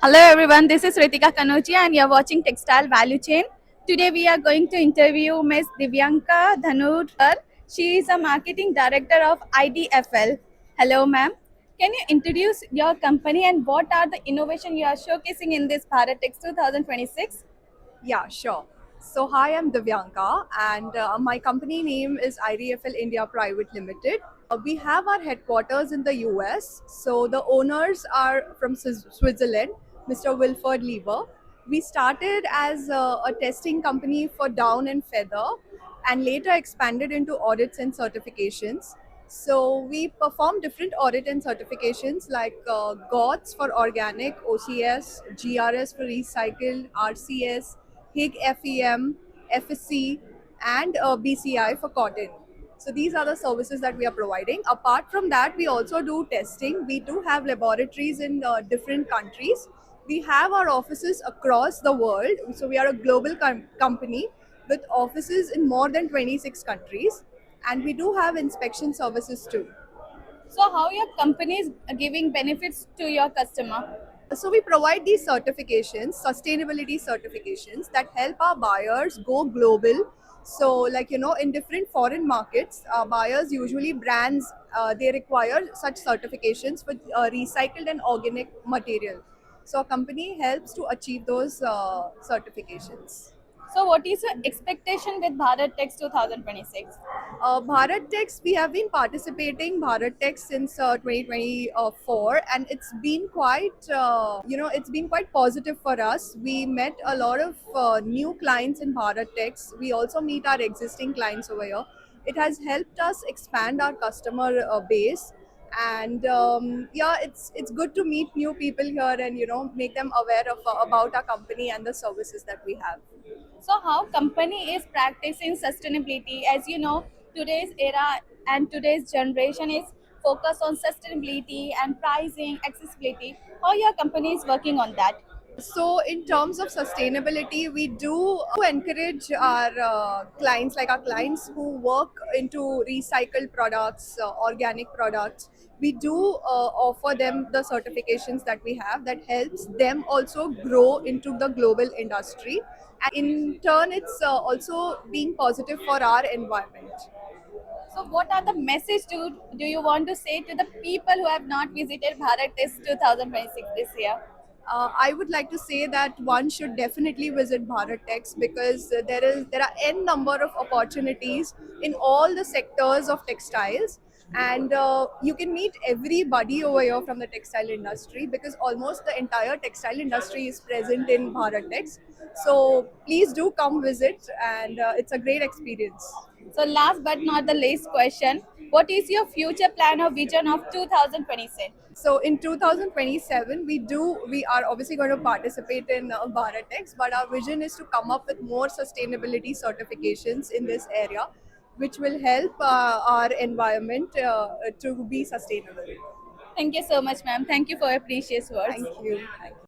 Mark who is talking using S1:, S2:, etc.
S1: Hello everyone, this is Ritika Kanoji and you're watching Textile Value Chain. Today we are going to interview Ms. Divyanka Dhanurkar. She is a marketing director of IDFL. Hello ma'am. Can you introduce your company and what are the innovation you are showcasing in this BharatEx 2026?
S2: Yeah, sure. So, hi, I'm Divyanka, and my company name is IDFL India Private Limited. We have our headquarters in the US. So, the owners are from Switzerland, Mr. Wilford Lieber. We started as a testing company for down and feather, and later expanded into audits and certifications. So, we perform different audit and certifications like GOTS for organic, OCS, GRS for recycled, RCS, HIG FEM, FSC, and BCI for cotton. So these are the services that we are providing. Apart from that, we also do testing. We do have laboratories in different countries. We have our offices across the world. So we are a global company with offices in more than 26 countries. And we do have inspection services too.
S1: So how your company is giving benefits to your customer?
S2: So we provide these certifications, sustainability certifications that help our buyers go global. So, like in different foreign markets, buyers usually brands they require such certifications for recycled and organic material. So, a company helps to achieve those certifications.
S1: So what is your expectation with BharatEx 2026?
S2: Bharat Tex, we have been participating Bharat Tex since 2024, and it's been quite, it's been quite positive for us. We met a lot of new clients in Bharat Tex. We also meet our existing clients over here. It has helped us expand our customer base, and yeah, it's good to meet new people here and make them aware of about our company and the services that we have.
S1: So how company is practicing sustainability? As you know, today's era and today's generation is focused on sustainability and pricing, accessibility. How your company is working on that?
S2: So, in terms of sustainability, we do encourage our clients, like our clients who work into recycled products, organic products. We do offer them the certifications that we have that helps them also grow into the global industry. And in turn, it's also being positive for our environment.
S1: So what are the message do you want to say to the people who have not visited Bharat Test 2026 this year?
S2: I would like to say that one should definitely visit Bharat because there are n number of opportunities in all the sectors of textiles, and you can meet everybody over here from the textile industry because almost the entire textile industry is present in Bharat. So please do come visit, and it's a great experience.
S1: So last but not the least question, what is your future plan or vision of 2026?
S2: So in 2027, we are obviously going to participate in Bharatex, but our vision is to come up with more sustainability certifications in this area, which will help our environment to be sustainable.
S1: Thank you so much, ma'am. Thank you for your precious words.
S2: Thank you. Thank you.